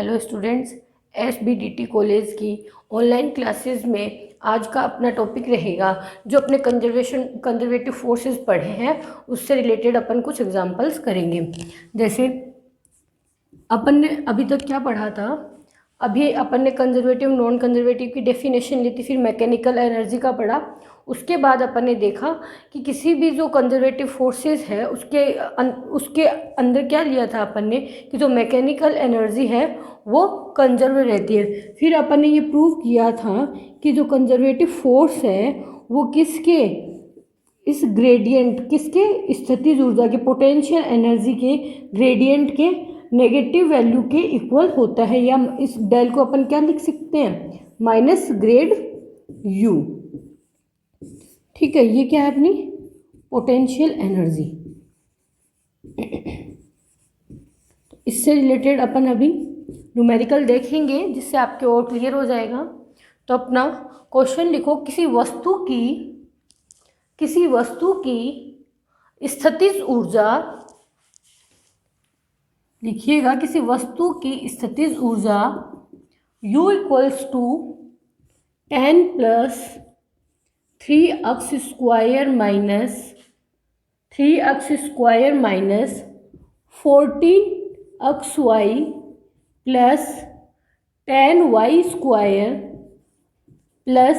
Hello students, SBDT college की online classes में आज का अपना टॉपिक रहेगा जो अपने कंजर्वेटिव फोर्सेस पढ़े हैं उससे रिलेटेड अपन कुछ एग्जांपल्स करेंगे। जैसे अपन ने अभी तक क्या पढ़ा था, अभी अपन ने कंजर्वेटिव नॉन कंजर्वेटिव की डेफिनेशन ली थी, फिर मैकेनिकल एनर्जी का पढ़ा। उसके बाद अपन ने देखा कि किसी भी जो कंजर्वेटिव फोर्सेस है उसके अंदर क्या लिया था अपन ने कि जो मैकेनिकल एनर्जी है वो कंजर्व रहती है। फिर अपन ने ये प्रूव किया था कि जो कंजर्वेटिव फोर्स है वो किसके इस ग्रेडियंट किसके स्थितिज ऊर्जा के पोटेंशियल एनर्जी के ग्रेडियंट के नेगेटिव वैल्यू के इक्वल होता है, या इस डेल को अपन क्या लिख सकते हैं, माइनस ग्रेड यू। ठीक है, ये क्या है अपनी पोटेंशियल एनर्जी। इससे रिलेटेड अपन अभी न्यूमेरिकल देखेंगे जिससे आपके और क्लियर हो जाएगा। तो अपना क्वेश्चन लिखो, किसी वस्तु की स्थितिज ऊर्जा, लिखिएगा किसी वस्तु की स्थितिज ऊर्जा U equals to 10 + 3x² minus 14xy plus 10y² plus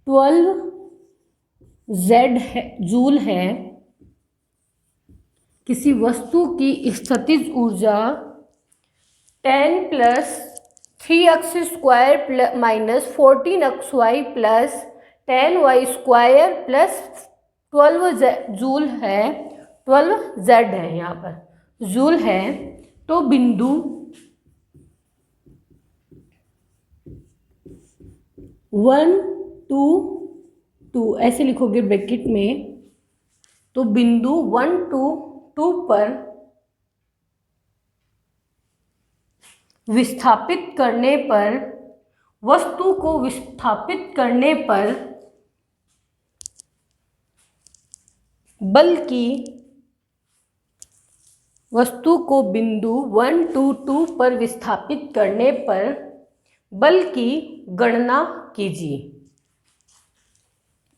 12z joule है। किसी वस्तु की स्थितिज ऊर्जा 10 + 3x² minus 14xy plus 10y² plus 12 joule है, 12z है, यहाँ पर जूल है। तो बिंदु 1, 2, 2 ऐसे लिखोगे ब्रैकेट में। तो बिंदु 1, 2, 2 पर वस्तु को विस्थापित करने पर बल की, वस्तु को बिंदु 1, 2, 2 पर विस्थापित करने पर बल की गणना कीजिए।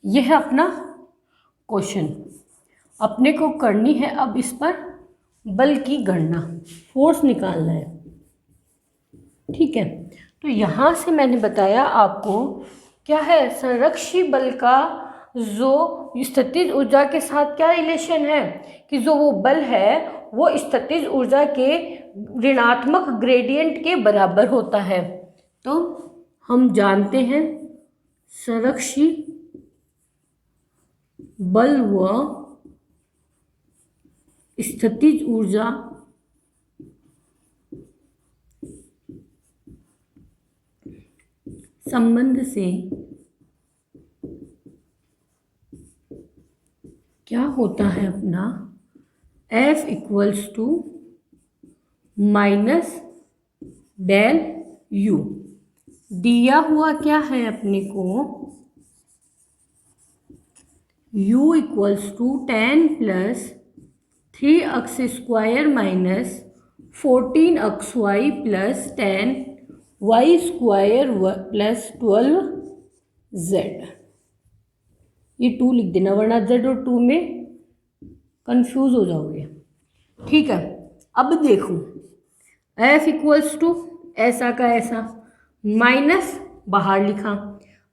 यह है अपना क्वेश्चन, अपने को करनी है अब इस पर बल की गणना, फोर्स निकालना है। ठीक है, तो यहाँ से मैंने बताया आपको क्या है, संरक्षी बल का जो स्थितिज ऊर्जा के साथ क्या रिलेशन है कि जो वो बल है वो स्थितिज ऊर्जा के ऋणात्मक ग्रेडियंट के बराबर होता है। तो हम जानते हैं संरक्षी बल व स्थितिज ऊर्जा संबंध से क्या होता है अपना F equals to minus del U। दिया हुआ क्या है अपने को, U equals to 10 + 3x² minus 14xy plus 10y² plus 12z। ये 2 लिख देना वरना z और 2 में कंफ्यूज हो जाओगे। ठीक है, अब देखो F इक्वल्स टू ऐसा का ऐसा माइनस बाहर लिखा।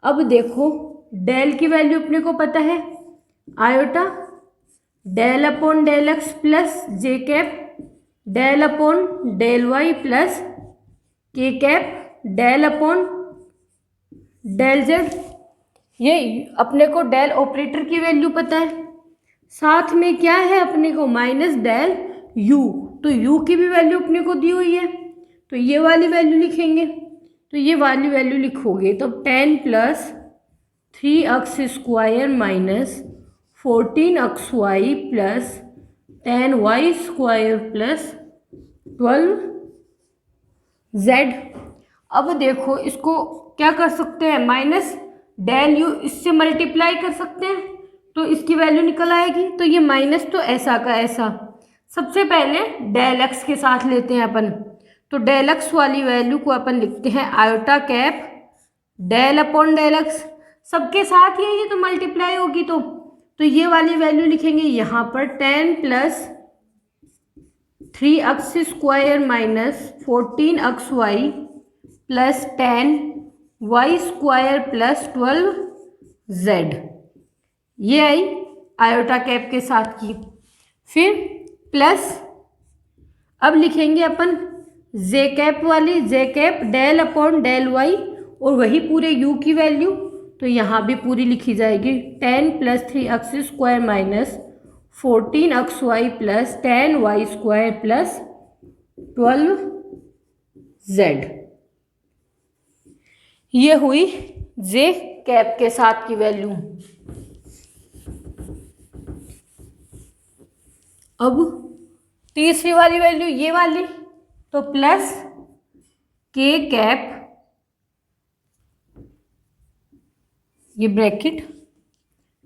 अब देखो डेल की वैल्यू अपने को पता है, iota del upon del x plus j cap del upon del y plus के cap del upon del z। ये अपने को डेल ऑपरेटर की वैल्यू पता है, साथ में क्या है अपने को माइनस डेल u। तो u की भी वैल्यू अपने को दी हुई है, तो ये वाली वैल्यू लिखेंगे। तो ये वाली वैल्यू लिखोगे तो 10 + 3x² minus 14xy plus 10y² plus 12z। अब देखो इसको क्या कर सकते हैं, माइनस डेल u इससे मल्टीप्लाई कर सकते हैं तो इसकी वैल्यू निकल आएगी। तो ये माइनस तो ऐसा का ऐसा, सबसे पहले डेल x के साथ लेते हैं अपन, तो डेल एक्स वाली वैल्यू को अपन लिखते हैं iota cap del upon del x, सबके साथ ही है ये तो मल्टीप्लाई होगी, तो ये वाली वैल्यू लिखेंगे यहाँ पर 10 plus 3x² minus 14xy plus 10y² plus 12z, ये आई आयोटा कैप के साथ की। फिर प्लस अब लिखेंगे अपन जे कैप वाली, j cap del upon del y, और वही पूरे u की वैल्यू, तो यहाँ भी पूरी लिखी जाएगी 10 plus 3x² minus 14xy plus 10y² plus 12z, ये हुई जे कैप के साथ की वैल्यू। अब तीसरी वाली वैल्यू ये वाली, तो प्लस के कैप, ये bracket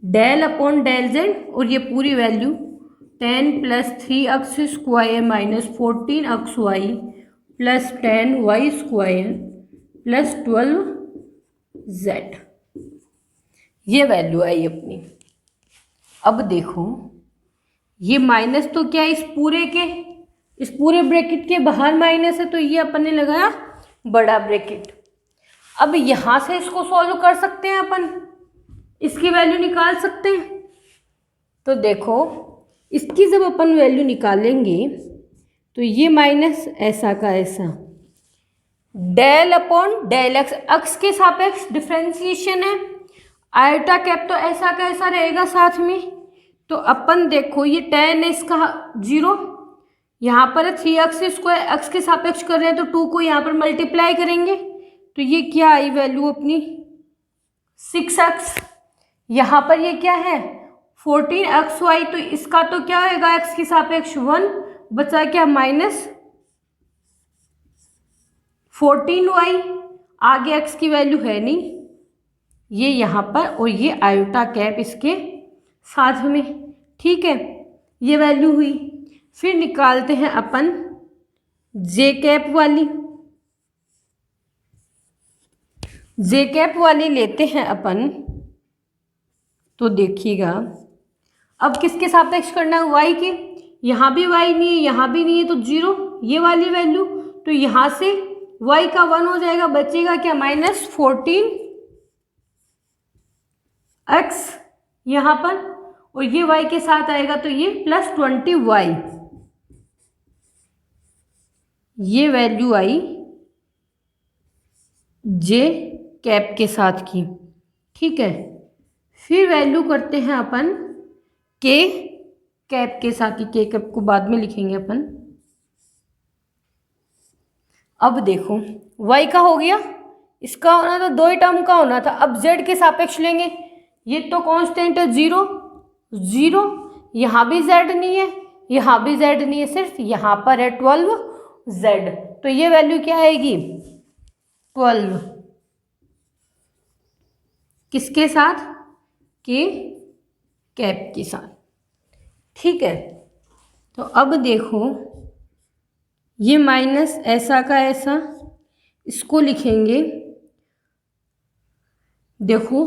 del upon del z, और ये पूरी value 10 plus 3x² minus 14xy plus 10y² plus 12z, ये वैल्यू आई अपनी। अब देखो ये माइनस तो क्या इस पूरे ब्रैकेट के बाहर माइनस है, तो ये अपन ने लगाया बड़ा ब्रैकेट। अब यहाँ से इसको सॉल्व कर सकते हैं अपन, इसकी वैल्यू निकाल सकते हैं। तो देखो इसकी जब अपन वैल्यू निकालेंगे तो ये माइनस ऐसा का ऐसा del upon del x, x के सापेक्ष डिफ्रेंसिएशन है, आयोटा कैप तो ऐसा का ऐसा रहेगा साथ में। तो अपन देखो ये tan है इसका 0, यहाँ पर है 3x² एक्स के सापेक्ष कर रहे हैं, तो 2 को यहाँ पर मल्टीप्लाई करेंगे, तो ये क्या आई वैल्यू अपनी 6x। यहाँ पर ये क्या है 14xy, तो इसका तो क्या होएगा x के सापेक्ष 1, बचा क्या माइनस 14y, आगे x की वैल्यू है नहीं, ये यहाँ पर, और ये आयोटा कैप इसके साथ में, ठीक है, ये वैल्यू हुई। फिर निकालते हैं अपन जे कैप वाली, जे कैप वाली लेते हैं अपन, तो देखिएगा अब किसके सापेक्ष करना है y के, यहाँ भी y नहीं है यहाँ भी नहीं है, तो 0 ये वाली वैल्यू, तो यहाँ से y का 1 हो जाएगा, बचेगा क्या माइनस 14x यहाँ पर, और ये y के साथ आएगा तो ये प्लस 20y, ये वैल्यू आई जे कैप के साथ की, ठीक है। फिर वैल्यू करते हैं अपन के कैप के साथ की, के कैप को बाद में लिखेंगे अपन। अब देखो y का हो गया, इसका होना था 2 ही टर्म का होना था, अब z के सापेक्ष लेंगे, ये तो कांस्टेंट है 0 0, यहाँ भी z नहीं है यहाँ भी z नहीं है, सिर्फ यहाँ पर है 12z, तो ये वैल्यू क्या आएगी 12 किसके साथ, के कैप के साथ, ठीक है। तो अब देखो ये माइनस ऐसा का ऐसा, इसको लिखेंगे, देखो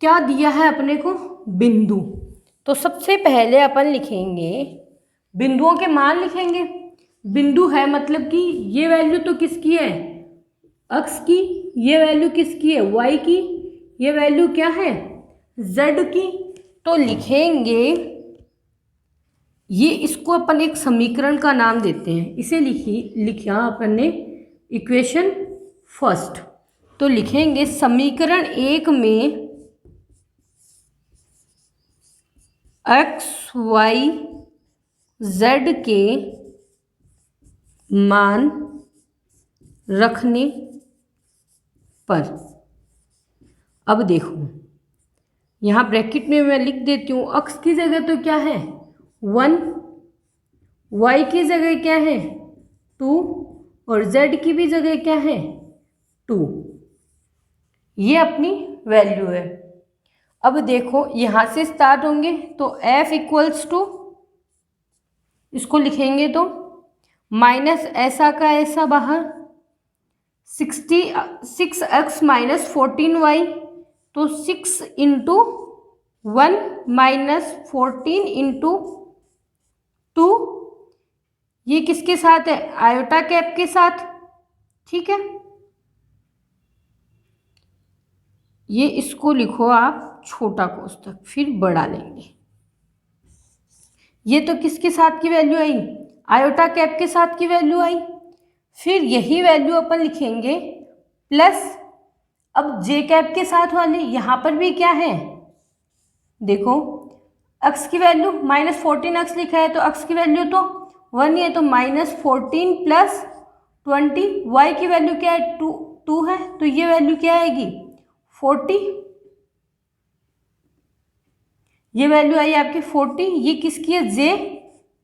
क्या दिया है अपने को बिंदु, तो सबसे पहले अपन लिखेंगे बिंदुओं के मान लिखेंगे। बिंदु है मतलब कि ये वैल्यू तो किसकी है x की, ये वैल्यू किसकी है y की, ये वैल्यू क्या है z की, तो लिखेंगे ये, इसको अपन एक समीकरण का नाम देते हैं, इसे लिखा अपन ने इक्वेशन फर्स्ट, तो लिखेंगे समीकरण 1 में x y z के मान रखने पर, अब देखो यहाँ ब्रैकेट में मैं लिख देती हूँ, x की जगह तो क्या है 1, y की जगह क्या है 2, और z की भी जगह क्या है 2, ये अपनी वैल्यू है। अब देखो यहाँ से स्टार्ट होंगे, तो f इक्वल्स टू, इसको लिखेंगे तो माइनस ऐसा का ऐसा बाहर, 6x माइनस 14y, तो 6 इंटू 1 माइनस 14 इंटू 2, ये किसके साथ है, आयोटा कैप के साथ, ठीक है। ये इसको लिखो आप छोटा कोष्ठक, फिर बड़ा लेंगे। ये तो किसके साथ की वैल्यू आई, आयोटा कैप के साथ की वैल्यू आई। फिर यही वैल्यू अपन लिखेंगे प्लस, अब जे कैप के साथ वाली, यहाँ पर भी क्या है देखो, x की वैल्यू माइनस 14x लिखा है, तो x की वैल्यू तो 1 ही है, तो माइनस 14 प्लस 20, y की वैल्यू क्या है 2 है, तो ये वैल्यू क्या आएगी 40, ये वैल्यू आई आपकी 40। ये किसकी है, जे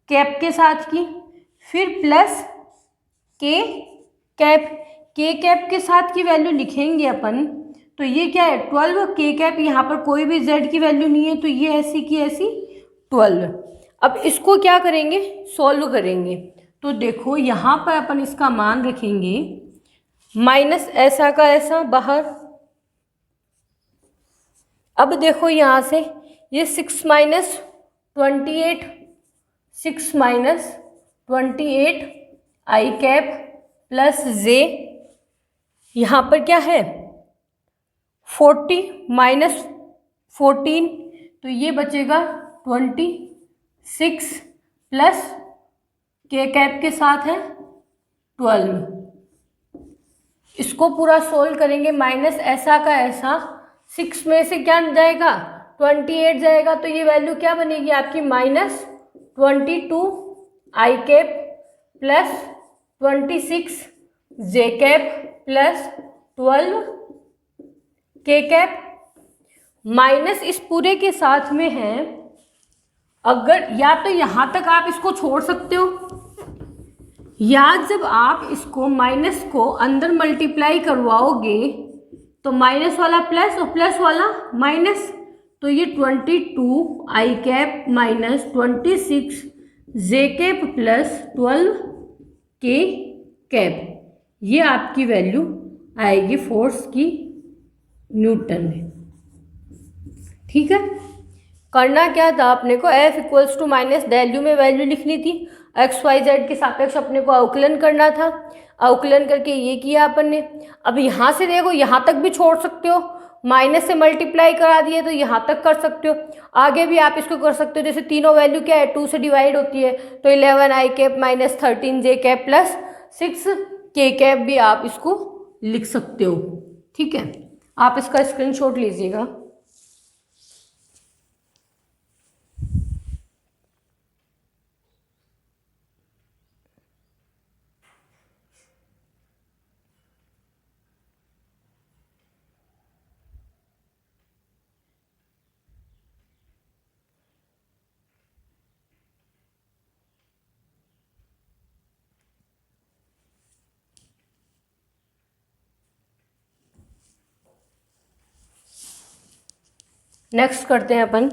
कैप के साथ की। फिर प्लस के कैप, के कैप के साथ की वैल्यू लिखेंगे अपन, तो ये क्या है 12, के कैप, यहाँ पर कोई भी जेड की वैल्यू नहीं है, तो ये ऐसी की ऐसी 12। अब इसको क्या करेंगे, सॉल्व करेंगे। तो देखो यहाँ पर अपन इसका मान रखेंगे, माइनस ऐसा का ऐसा बाहर। अब देखो यहाँ से ये 6 माइनस 28, 6 माइनस 28 आई कैप प्लस जे, यहाँ पर क्या है 40 माइनस 14, तो ये बचेगा 26 प्लस के कैप के साथ है 12। इसको पूरा सोल्व करेंगे, माइनस ऐसा का ऐसा, 6 में से क्या जाएगा 28 जाएगा, तो ये वैल्यू क्या बनेगी आपकी माइनस 22 आई कैप प्लस 26 जे कैप प्लस 12 के कैप। माइनस इस पूरे के साथ में है, अगर या तो यहाँ तक आप इसको छोड़ सकते हो, या जब आप इसको माइनस को अंदर मल्टीप्लाई करवाओगे तो माइनस वाला प्लस और प्लस वाला माइनस, तो ये 22 आई कैप माइनस 26 जे कैप प्लस 12 के कैप, ये आपकी वैल्यू आएगी फोर्स की न्यूटन में, ठीक है। करना क्या था अपने को, F equals to minus value में वैल्यू लिखनी थी, एक्स वाई जेड के सापेक्ष अपने को अवकलन करना था, अवकलन करके ये किया अपन ने। अब यहाँ से देखो यहाँ तक भी छोड़ सकते हो, माइनस से मल्टीप्लाई करा दिए तो यहाँ तक कर सकते हो, आगे भी आप इसको कर सकते हो। जैसे तीनों वैल्यू क्या है 2 से डिवाइड होती है, तो 11 आई कैप माइनस 13 जे कैप प्लस 6 के कैप भी आप इसको लिख सकते हो, ठीक है। आप इसका स्क्रीनशॉट लीजिएगा। नेक्स्ट करते हैं अपन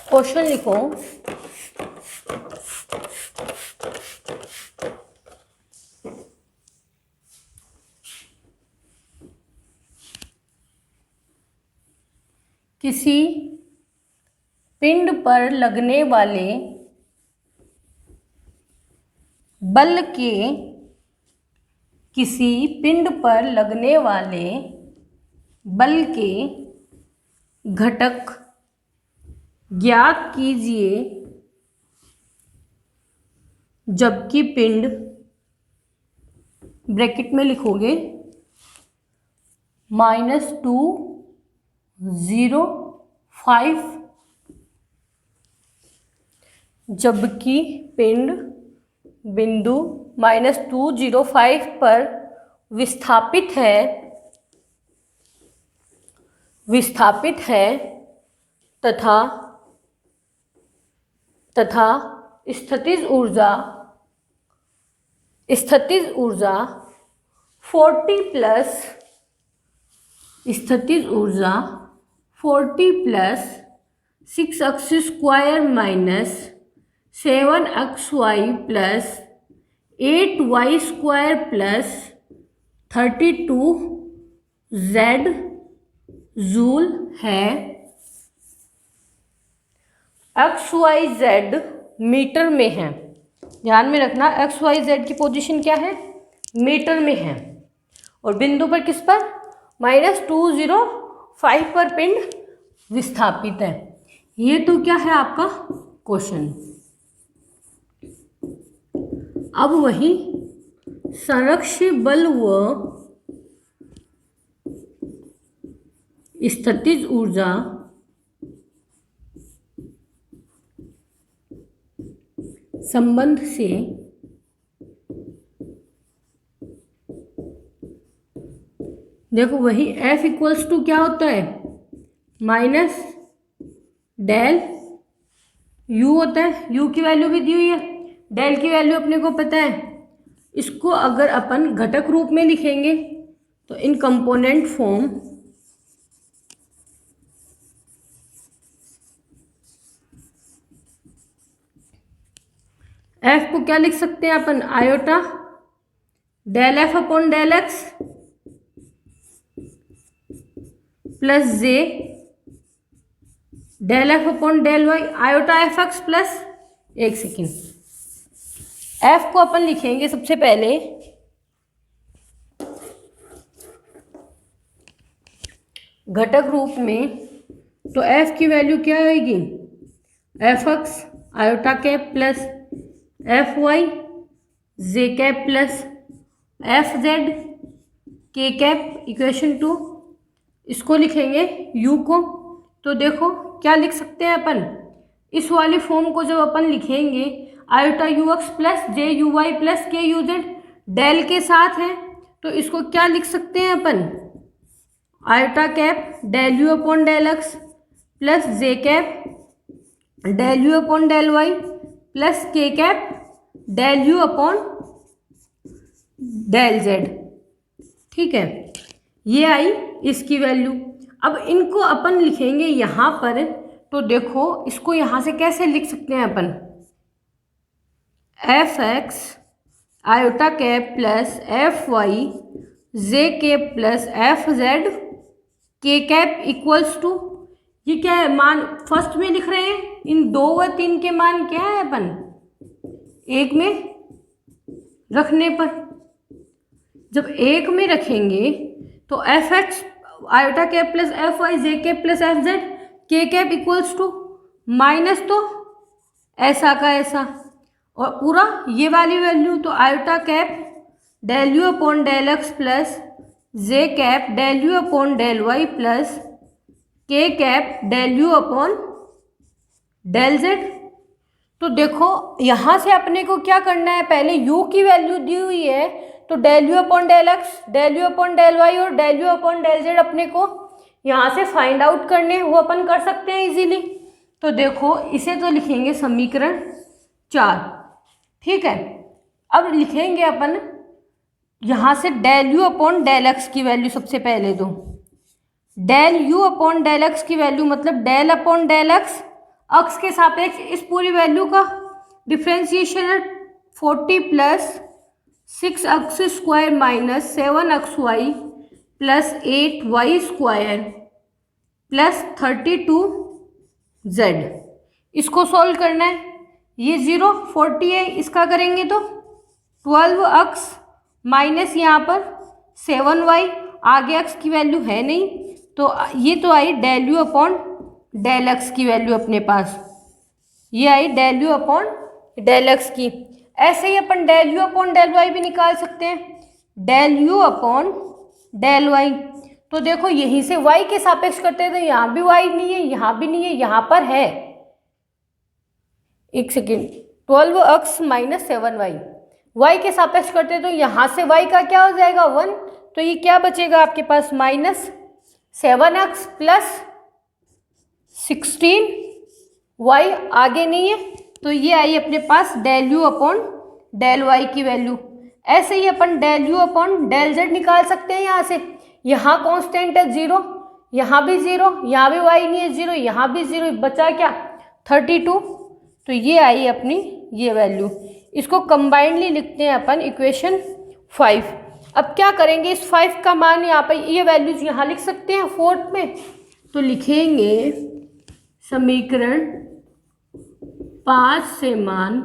क्वेश्चन लिखो, किसी पिंड पर लगने वाले बल के, किसी पिंड पर लगने वाले बल के घटक ज्ञात कीजिए जबकि पिंड, ब्रैकेट में लिखोगे -205, जबकि पिंड बिंदु -205 पर विस्थापित है तथा स्थितिज ऊर्जा 40 प्लस स्थितिज ऊर्जा 40 plus 6x square minus 7xy plus 8y square plus 32z joule है। XYZ मीटर में है, ध्यान में रखना XYZ की पोजीशन क्या है, मीटर में है, और बिंदु पर किस पर, -205 पर पिंड विस्थापित है। ये तो क्या है आपका क्वेश्चन। अब वही संरक्षित बल व स्थितिज ऊर्जा संबंध से देखो, वही F इक्वल्स टू क्या होता है, माइनस डेल U होता है। U की वैल्यू भी दी हुई है, डेल की वैल्यू अपने को पता है। इसको अगर अपन घटक रूप में लिखेंगे तो इन कंपोनेंट फॉर्म F को क्या लिख सकते हैं अपन, iota del F upon del x plus j del F upon del y, iota f x plus, एक सेकेंड, F को अपन लिखेंगे सबसे पहले घटक रूप में, तो F की वैल्यू क्या आएगी, f x iota cap plus f y j cap plus f z k cap, equation 2। इसको लिखेंगे U को, तो देखो क्या लिख सकते हैं अपन, इस वाली फॉर्म को जब अपन लिखेंगे iota u x plus j u y plus k u z del के साथ है, तो इसको क्या लिख सकते हैं अपन, iota cap del u upon del x plus j cap del u upon del y plus के cap del u upon del z. ठीक है, ये आई इसकी वैल्यू। अब इनको अपन लिखेंगे यहाँ पर, तो देखो इसको यहाँ से कैसे लिख सकते हैं अपन, f x iota cap plus f y j cap plus f z k cap equals to, ये क्या है, मान फर्स्ट में लिख रहे हैं, इन 2 व 3 के मान क्या है अपन एक में रखने पर, जब एक में रखेंगे तो f x iota cap plus f y j cap plus f z k cap equals to minus, तो ऐसा का ऐसा, और पूरा ये वाली वैल्यू, तो iota cap del u upon del x plus j cap del u upon del y plus के cap del u upon del z. तो देखो यहाँ से अपने को क्या करना है, पहले u की वैल्यू दी हुई है, तो del u upon del x del u upon del y और del u upon del z अपने को यहाँ से फाइंड आउट करने, वो अपन कर सकते हैं इजीली। तो देखो इसे तो लिखेंगे समीकरण 4। ठीक है, अब लिखेंगे अपन यहाँ से del u upon del x की वैल्यू, सबसे पहले तो del u upon del x की वैल्यू मतलब del upon del x x के सापेक्ष इस पूरी वैल्यू का डिफ्रेंसिएशन है 40 plus 6x square minus 7xy plus 8y square plus 32z। इसको सॉल्व करना है, ये 0 40 है, इसका करेंगे तो 12x माइनस यहाँ पर 7y, आगे x की वैल्यू है नहीं, तो ये तो i del u upon del x की वैल्यू अपने पास, ये i del u upon del x की। ऐसे ही अपन del u upon del y भी निकाल सकते हैं, del u upon del y. तो देखो यहीं से y के सापेक्ष करते हैं, तो यहाँ भी y नहीं है, यहाँ भी नहीं है, यहाँ पर है, एक second, 12x minus 7y, y के सापेक्ष करते हैं, तो यहाँ से y का क्या हो जाएगा 1, तो ये क्या बचेगा आपके पास माइनस 7x प्लस 16y, आगे नहीं है तो ये आई अपने पास del u upon del y की वैल्यू। ऐसे ही अपन del u upon del z निकाल सकते हैं यहाँ से। यहाँ कांस्टेंट है 0, यहाँ भी 0, यहाँ भी वाई नहीं है 0, यहाँ भी 0, बचा क्या 32। तो ये आई अपनी ये वैल्यू। इसको कंबाइंडली लिखते हैं अपन इक्वेशन 5। अब क्या करेंगे, इस 5 का मान यहाँ पर ये वैल्यूज यहाँ लिख सकते हैं 4th में। तो लिखेंगे समीकरण 5 से मान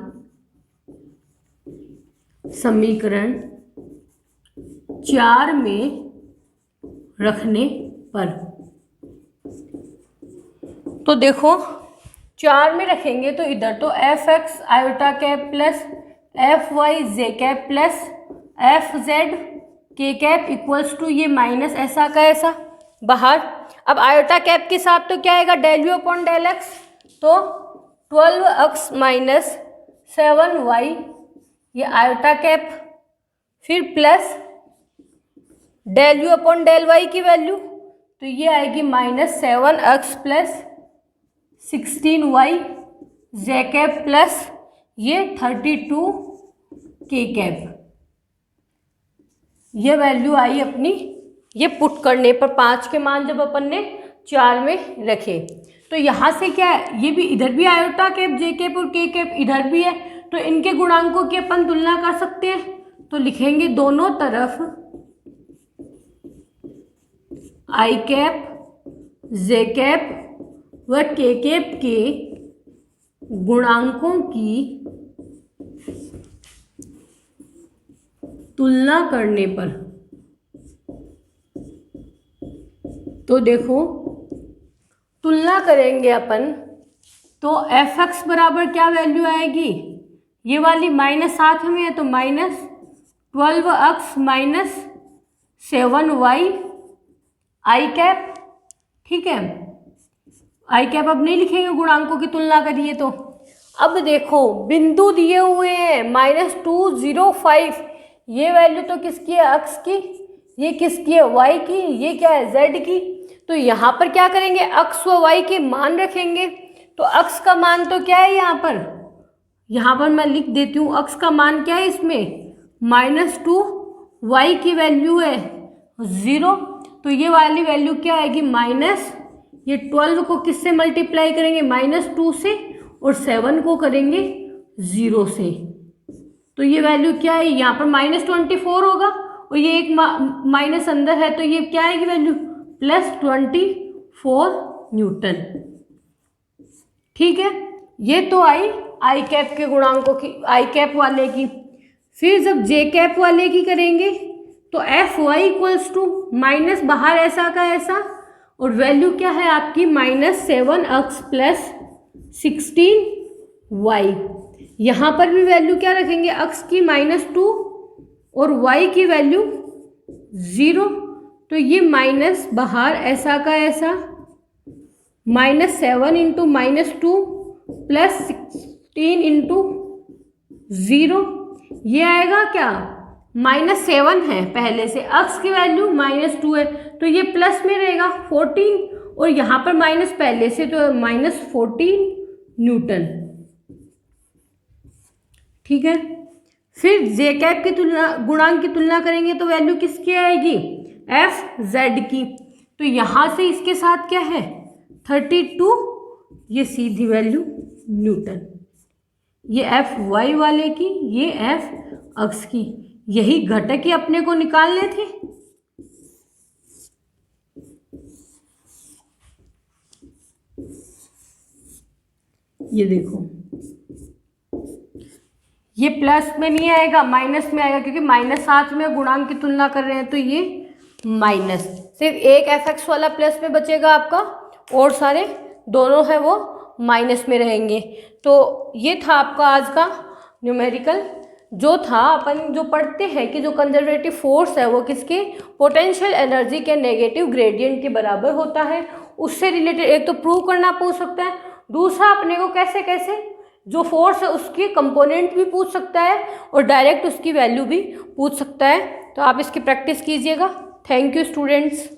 समीकरण 4 में रखने पर। तो देखो 4 में रखेंगे तो इधर तो f x iota cap plus f y j cap plus f z k cap equals to ये माइनस ऐसा का ऐसा बाहर। अब आयोटा कैप के साथ तो क्या आएगा del u upon del x, तो 12x माइनस 7y ये आयोटा कैप, फिर plus del u upon del y की वैल्यू, तो ये आएगी minus 7x plus 16y j cap plus ये 32 के कैप। ये वैल्यू आई अपनी, ये पुट करने पर 5 के मान जब अपन ने 4 में रखे तो यहाँ से क्या है, ये भी इधर भी आयोटा कैप जे कैप और के कैप इधर भी है, तो इनके गुणांकों की अपन तुलना कर सकते हैं। तो लिखेंगे दोनों तरफ आई कैप जे कैप व के कैप के गुणांकों की तुलना करने पर। तो देखो तुलना करेंगे अपन तो एफ एक्स बराबर क्या वैल्यू आएगी, ये वाली माइनस साथ में है तो माइनस 12x माइनस 7y आई कैप। ठीक है, आई कैप अब नहीं लिखेंगे, गुणांकों की तुलना करिए तो। अब देखो बिंदु दिए हुए हैं -205, ये वैल्यू तो किसकी है x की, ये किसकी है y की, ये क्या है z की। तो यहाँ पर क्या करेंगे x व y के मान रखेंगे। तो x का मान तो क्या है यहाँ पर मैं लिख देती हूँ, x का मान क्या है इसमें -2, y की वैल्यू है 0, तो ये वाली वैल्यू क्या आएगी माइनस, ये 12 को किससे मल्टीप्लाई करेंगे -2 से और 7 को करेंगे 0 से। तो ये वैल्यू क्या है यहाँ पर -24 होगा और ये एक माइनस अंदर है, तो ये क्या आएगी वैल्यू +24 न्यूटन। ठीक है, ये तो आई कैप के गुणांकों की, आई कैप वाले की। फिर जब जे कैप वाले की करेंगे तो F y equals to minus बाहर ऐसा का ऐसा और वैल्यू क्या है आपकी -7x प्लस 16y। यहाँ पर भी वैल्यू क्या रखेंगे x की -2 और y की वैल्यू 0, तो ये माइनस बाहर ऐसा का ऐसा -7 इंटू -2 प्लस 16 इंटू 0, ये आएगा क्या -7 है पहले से, x की वैल्यू -2 है तो ये प्लस में रहेगा 14 और यहाँ पर माइनस पहले से तो -14 न्यूटन। ठीक है, फिर जे कैप की तुलना, गुणांक की तुलना करेंगे तो वैल्यू किसकी आएगी एफ जेड की। तो यहाँ से इसके साथ क्या है 32, ये सीधी वैल्यू न्यूटन। ये एफ वाई वाले की, ये एफ एक्स की, यही घटक ही अपने को निकालने थे। ये देखो ये प्लस में नहीं आएगा, माइनस में आएगा, क्योंकि माइनस साथ में गुणांक की तुलना कर रहे हैं तो ये माइनस। सिर्फ एक एफ एक्स वाला प्लस में बचेगा आपका और सारे दोनों है वो माइनस में रहेंगे। तो ये था आपका आज का न्यूमेरिकल। जो था अपन जो पढ़ते हैं कि जो कंजर्वेटिव फोर्स है वो किसके पोटेंशियल एनर्जी के नेगेटिव ग्रेडियंट के बराबर होता है, उससे रिलेटेड एक तो प्रूव करना पूछ सकता है, दूसरा अपने को कैसे कैसे जो फोर्स है उसकी कंपोनेंट भी पूछ सकता है और डायरेक्ट उसकी वैल्यू भी पूछ सकता है। तो आप इसकी प्रैक्टिस कीजिएगा। Thank you students.